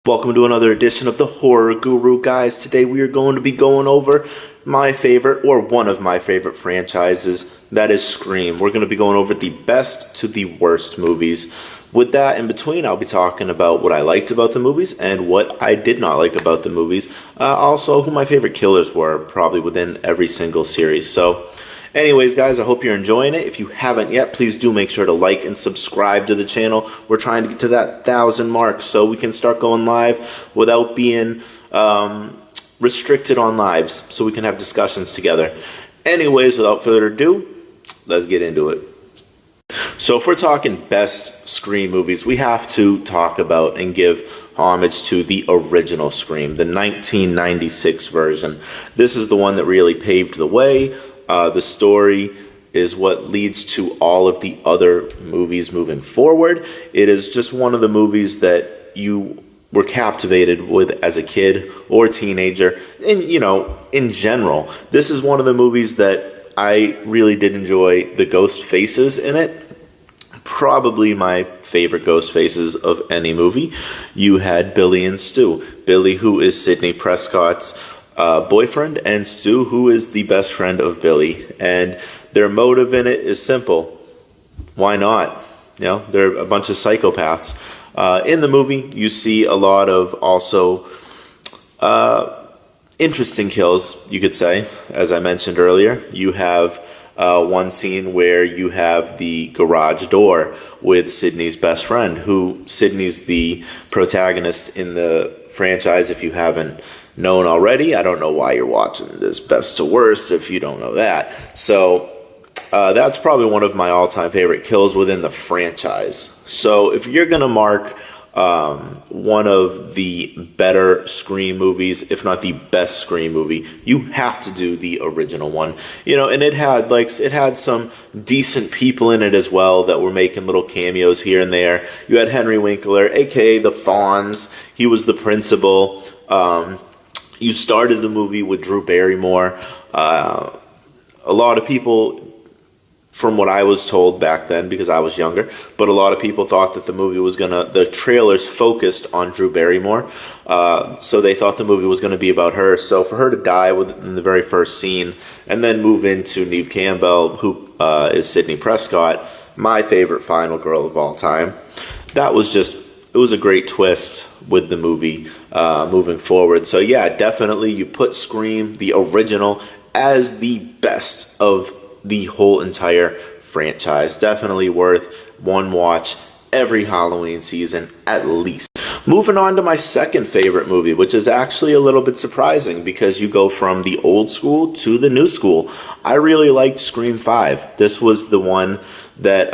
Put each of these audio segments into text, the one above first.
Welcome to another edition of the Horror Guru, guys. Today we are going to be going over my favorite, or one of my favorite franchises, that is Scream. We're going to be going over the best to the worst movies. With that in between, I'll be talking about what I liked about the movies and what I did not like about the movies. Also, who my favorite killers were, probably within every single series. So, anyways, guys, I hope you're enjoying it. If you haven't yet, please do make sure to like and subscribe to the channel. We're trying to get to that 1,000 mark so we can start going live without being restricted on lives, so we can have discussions together. Anyways, without further ado, let's get into it. So if we're talking best Scream movies, we have to talk about and give homage to the original Scream, the 1996 version. This is the one that really paved the way. The story is what leads to all of the other movies moving forward. It is just one of the movies that you were captivated with as a kid or teenager. And, in general, this is one of the movies that I really did enjoy the ghost faces in it. Probably my favorite ghost faces of any movie. You had Billy and Stu. Billy, who is Sidney Prescott's boyfriend, and Stu, who is the best friend of Billy. And their motive in it is simple. Why not? They're a bunch of psychopaths. In the movie, you see a lot of also interesting kills, you could say. As I mentioned earlier, you have one scene where you have the garage door with Sidney's best friend, who Sidney's the protagonist in the franchise. If you haven't known already, I don't know why you're watching this best to worst if you don't know that. So that's probably one of my all-time favorite kills within the franchise. So if you're gonna mark one of the better Scream movies, if not the best Scream movie, you have to do the original one. And it had some decent people in it as well that were making little cameos here and there. You had Henry Winkler, aka the Fonz. He was the principal. You started the movie with Drew Barrymore. A lot of people, from what I was told back then, because I was younger, but a lot of people thought that the trailers focused on Drew Barrymore, so they thought the movie was going to be about her. So for her to die in the very first scene, and then move into Neve Campbell, who is Sidney Prescott, my favorite final girl of all time, it was a great twist with the movie moving forward. So yeah, definitely you put Scream, the original, as the best of the whole entire franchise. Definitely worth one watch every Halloween season at least. Moving on to my second favorite movie, which is actually a little bit surprising because you go from the old school to the new school. I really liked Scream 5. This was the one that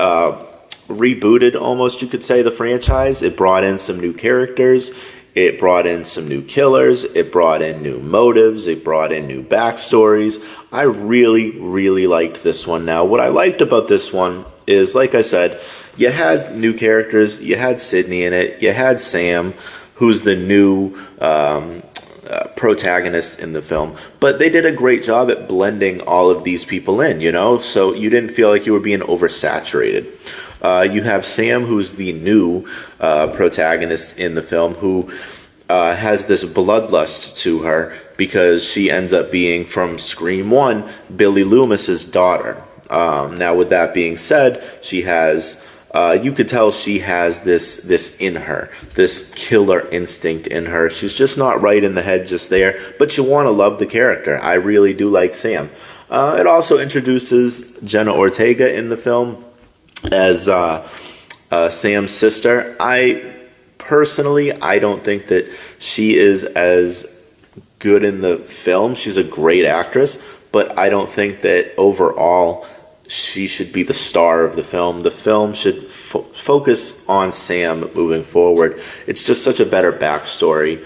rebooted, almost you could say, the franchise. It brought in some new characters. It brought in some new killers. It brought in new motives. It brought in new backstories. I really, really liked this one. Now, what I liked about this one is, like I said, you had new characters. You had Sidney in it. You had Sam, who's the new protagonist in the film. But they did a great job at blending all of these people in, so you didn't feel like you were being oversaturated. You have Sam, who's the new protagonist in the film, who has this bloodlust to her because she ends up being, from Scream 1, Billy Loomis's daughter. Now, with that being said, she has, you could tell she has this in her, this killer instinct in her. She's just not right in the head just there, but you want to love the character. I really do like Sam. It also introduces Jenna Ortega in the film as Sam's sister. I don't think that she is as good in the film. She's a great actress, but I don't think that overall she should be the star of the film. The film should focus on Sam moving forward. It's just such a better backstory.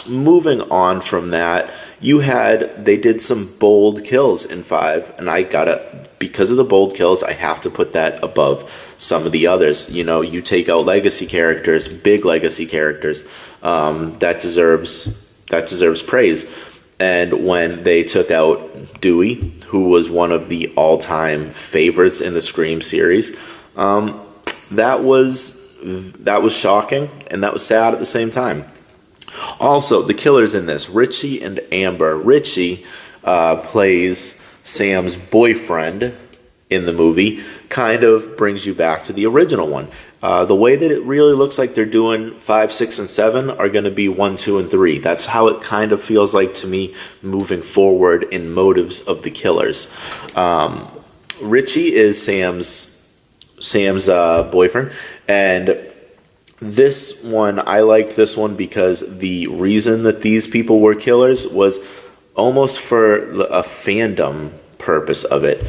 Moving on from that, they did some bold kills in 5, and because of the bold kills, I have to put that above some of the others. You take out legacy characters, big legacy characters, that deserves praise. And when they took out Dewey, who was one of the all-time favorites in the Scream series, that was that was shocking, and that was sad at the same time. Also, the killers in this, Richie and Amber. Richie plays Sam's boyfriend in the movie, kind of brings you back to the original one. The way that it really looks like they're doing 5, 6, and 7 are going to be 1, 2, and 3. That's how it kind of feels like to me moving forward in motives of the killers. Richie is Sam's boyfriend, and this one, I liked this one because the reason that these people were killers was almost for a fandom purpose of it.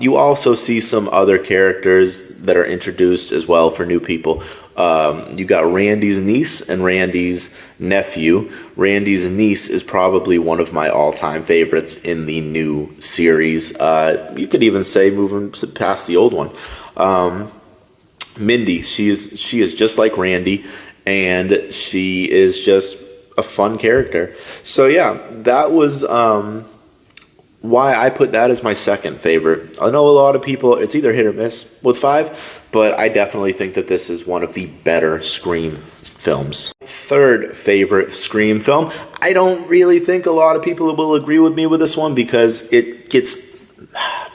You also see some other characters that are introduced as well for new people. You got Randy's niece and Randy's nephew. Randy's niece is probably one of my all-time favorites in the new series. You could even say moving past the old one. Mindy, she is just like Randy, and she is just a fun character. So yeah, that was why I put that as my second favorite. I know a lot of people, it's either hit or miss with 5, but I definitely think that this is one of the better Scream films. Third favorite Scream film. I don't really think a lot of people will agree with me with this one because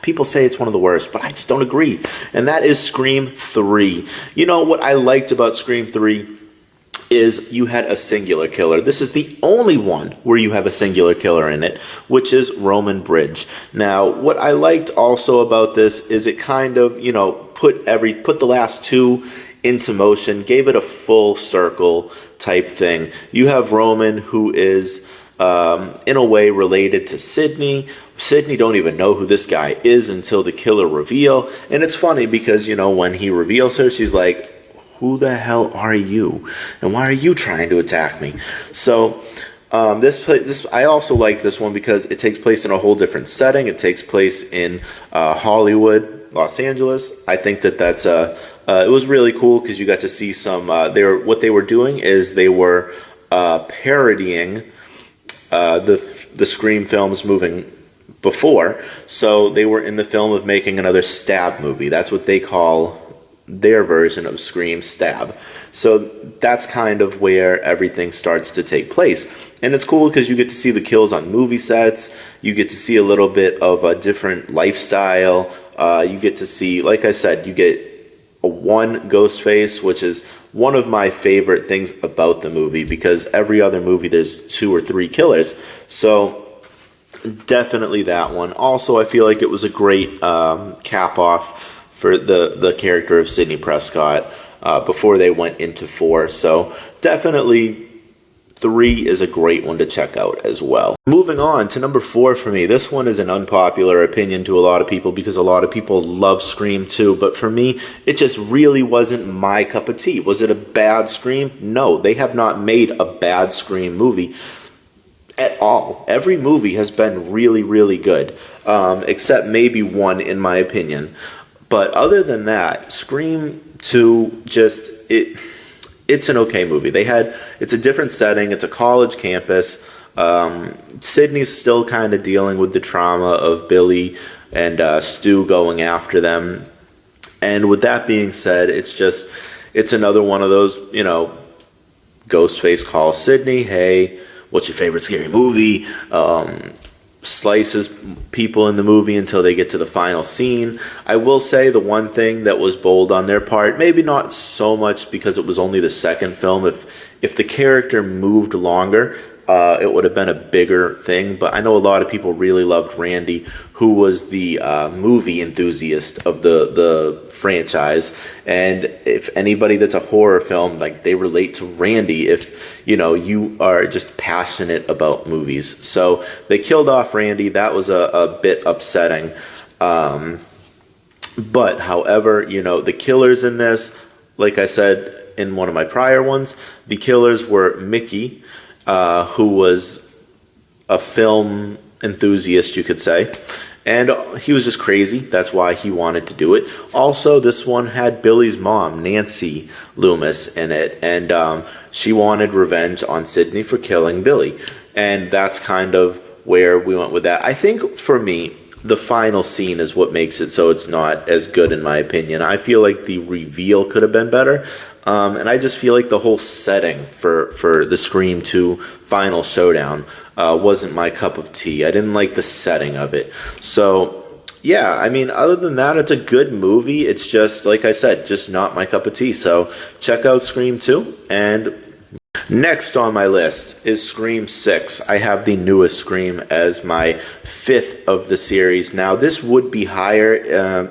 people say it's one of the worst, but I just don't agree. And that is Scream 3. You know what I liked about Scream 3 is you had a singular killer. This is the only one where you have a singular killer in it, which is Roman Bridge. Now, what I liked also about this is it kind of, put the last 2 into motion, gave it a full circle type thing. You have Roman, who is in a way related to Sidney. Sidney don't even know who this guy is until the killer reveal. And it's funny because, when he reveals her, she's like, who the hell are you? And why are you trying to attack me? So this I also like this one because it takes place in a whole different setting. It takes place in Hollywood, Los Angeles. I think that's it was really cool because you got to see some. What they were doing is they were parodying the Scream films moving before. So they were in the film of making another Stab movie. That's what they call their version of Scream, Stab. So that's kind of where everything starts to take place. And it's cool because you get to see the kills on movie sets. You get to see a little bit of a different lifestyle. You get to see, like I said, you get one Ghostface, which is one of my favorite things about the movie because every other movie there's 2 or 3 killers. So definitely that one. Also, I feel like it was a great cap off for the character of Sidney Prescott before they went into 4. So definitely 3 is a great one to check out as well. Moving on to number 4 for me. This one is an unpopular opinion to a lot of people because a lot of people love Scream 2. But for me, it just really wasn't my cup of tea. Was it a bad Scream? No, they have not made a bad Scream movie at all. Every movie has been really, really good, except maybe one in my opinion. But other than that, Scream 2 it's an okay movie. It's a different setting. It's a college campus. Sidney's still kind of dealing with the trauma of Billy and Stu going after them. And with that being said, it's another one of those, Ghostface calls Sidney, hey, what's your favorite scary movie? Slices people in the movie until they get to the final scene. I will say the one thing that was bold on their part, maybe not so much because it was only the second film, if the character moved longer, it would have been a bigger thing. But I know a lot of people really loved Randy, who was the movie enthusiast of the franchise. And if anybody that's a horror film, like, they relate to Randy if, you are just passionate about movies. So they killed off Randy. That was a bit upsetting. But however, the killers in this, like I said in one of my prior ones, the killers were Mickey, who was a film enthusiast, you could say. And he was just crazy. That's why he wanted to do it. Also, this one had Billy's mom, Nancy Loomis, in it. And she wanted revenge on Sidney for killing Billy. And that's kind of where we went with that. I think, for me, the final scene is what makes it so it's not as good, in my opinion. I feel like the reveal could have been better. And I just feel like the whole setting for the Scream 2 final showdown wasn't my cup of tea. I didn't like the setting of it. So, yeah, I mean, other than that, it's a good movie. It's just, like I said, just not my cup of tea. So check out Scream 2. And next on my list is Scream 6. I have the newest Scream as my fifth of the series. Now, this would be higher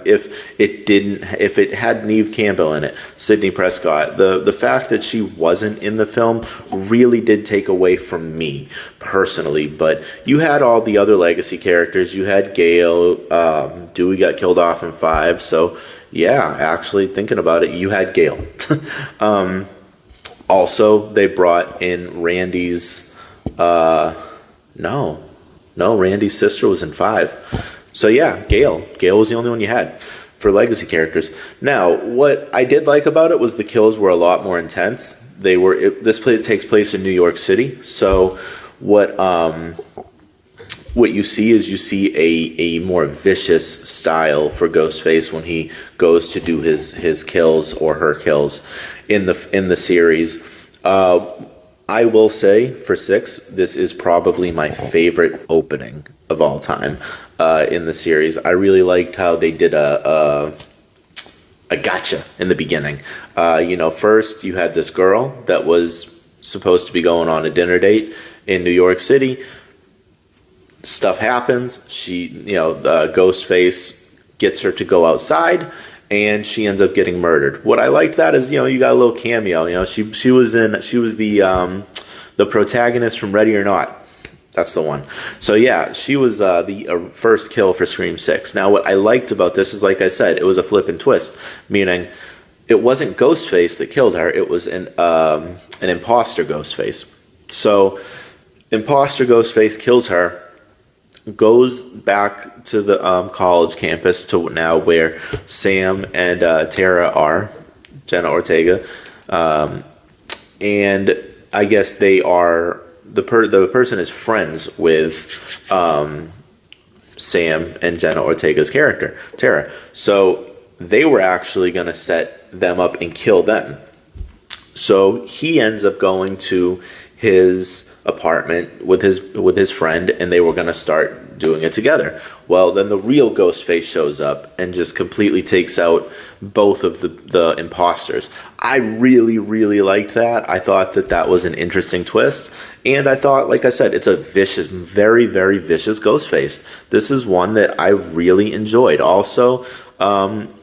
if it had Neve Campbell in it, Sidney Prescott. The fact that she wasn't in the film really did take away from me personally. But you had all the other legacy characters. You had Gale. Dewey got killed off in 5. So yeah, actually thinking about it, you had Gale. Also, they brought in Randy's, Randy's sister was in 5. So yeah, Gale. Gale was the only one you had for legacy characters. Now, what I did like about it was the kills were a lot more intense. This takes place in New York City. So what you see is a more vicious style for Ghostface when he goes to do his kills or her kills in the series. I will say for 6, this is probably my favorite opening of all time in the series. I really liked how they did a gotcha in the beginning. First you had this girl that was supposed to be going on a dinner date in New York City. Stuff happens. Ghostface gets her to go outside, and she ends up getting murdered. What I liked that is, you got a little cameo. She was the protagonist from Ready or Not. That's the one. So yeah, she was the first kill for Scream 6. Now, what I liked about this is, like I said, it was a flip and twist, meaning it wasn't Ghostface that killed her. It was an imposter Ghostface. So imposter Ghostface kills her, goes back to the college campus to now where Sam and Tara are, Jenna Ortega, and I guess they are the person is friends with Sam and Jenna Ortega's character, Tara. So they were actually going to set them up and kill them. So he ends up going to his apartment with his friend, and they were going to start doing it together. Well, then the real Ghostface shows up and just completely takes out both of the imposters. I really, really liked that. I thought that was an interesting twist, and I thought, like I said, it's a vicious, very, very vicious Ghostface. This is one that I really enjoyed. Also,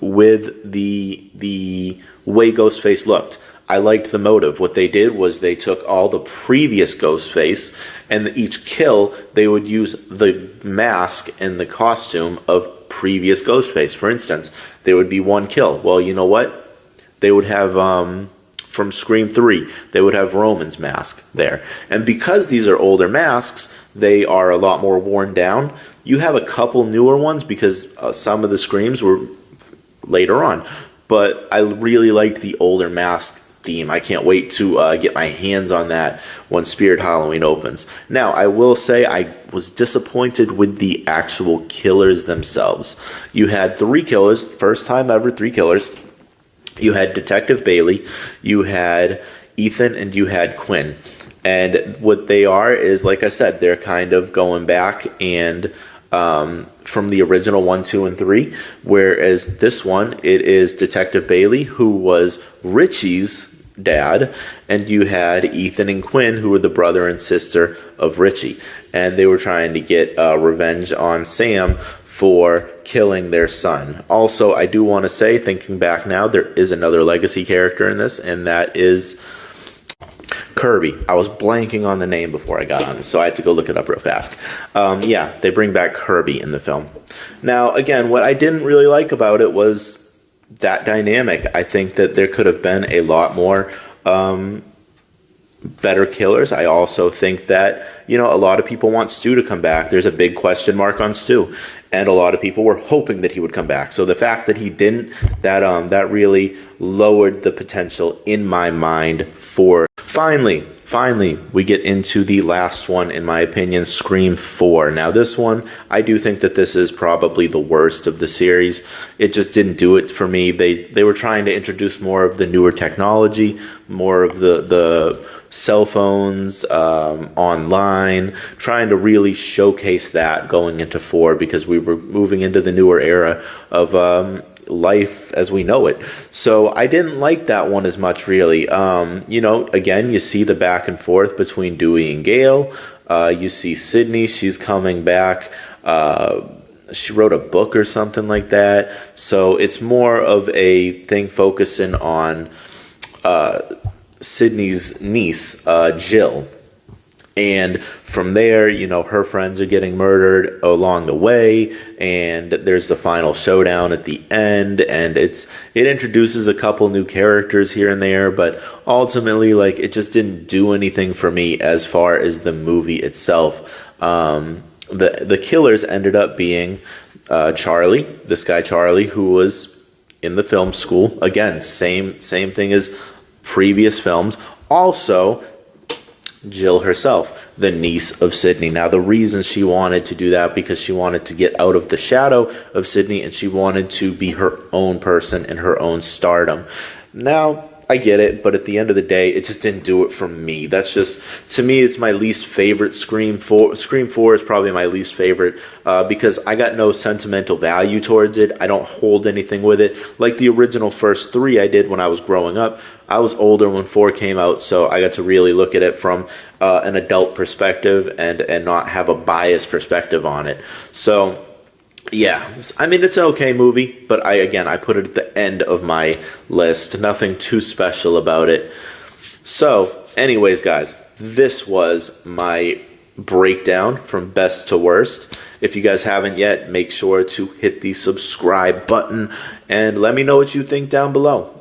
with the way Ghostface looked, I liked the motive. What they did was they took all the previous Ghostface, and each kill, they would use the mask and the costume of previous Ghostface. For instance, there would be one kill. Well, you know what? They would have, from Scream 3, they would have Roman's mask there. And because these are older masks, they are a lot more worn down. You have a couple newer ones because some of the Screams were later on. But I really liked the older mask theme. I can't wait to get my hands on that when Spirit Halloween opens. Now, I will say I was disappointed with the actual killers themselves. You had 3 killers, first time ever 3 killers. You had Detective Bailey, you had Ethan, and you had Quinn. And what they are is, like I said, they're kind of going back and from the original 1, 2, and 3, whereas this one, it is Detective Bailey, who was Richie's dad, and you had Ethan and Quinn, who were the brother and sister of Richie, and they were trying to get revenge on Sam for killing their son. Also, I do want to say, thinking back now, there is another legacy character in this, and that is Kirby. I was blanking on the name before I got on this, so I had to go look it up real fast. Yeah, they bring back Kirby in the film. Now, again, what I didn't really like about it was that dynamic. I think that there could have been a lot more better killers. I also think that, a lot of people want Stu to come back. There's a big question mark on Stu, and a lot of people were hoping that he would come back. So the fact that he didn't, that really lowered the potential in my mind for. Finally, Finally, we get into the last one, in my opinion, Scream 4. Now, this one, I do think that this is probably the worst of the series. It just didn't do it for me. They were trying to introduce more of the newer technology, more of the cell phones, online, trying to really showcase that going into 4, because we were moving into the newer era of life as we know it. So I didn't like that one as much, really. Again, you see the back and forth between Dewey and Gale. You see Sidney, she's coming back. She wrote a book or something like that. So it's more of a thing focusing on Sidney's niece, Jill. And from there, her friends are getting murdered along the way, and there's the final showdown at the end, and it introduces a couple new characters here and there, but ultimately, it just didn't do anything for me as far as the movie itself. The killers ended up being Charlie, this guy Charlie, who was in the film school. Again, same thing as previous films. Also, Jill herself, the niece of Sidney. Now, the reason she wanted to do that, because she wanted to get out of the shadow of Sidney, and she wanted to be her own person and her own stardom. Now, I get it, but at the end of the day, it just didn't do it for me. That's just, to me, it's my least favorite Scream 4. Scream 4 is probably my least favorite because I got no sentimental value towards it. I don't hold anything with it. Like the original first 3 I did when I was growing up. I was older when 4 came out, so I got to really look at it from an adult perspective and not have a biased perspective on it. So, yeah, I mean, it's an okay movie, but I put it at the end of my list. Nothing too special about it. So, anyways, guys, this was my breakdown from best to worst. If you guys haven't yet, make sure to hit the subscribe button and let me know what you think down below.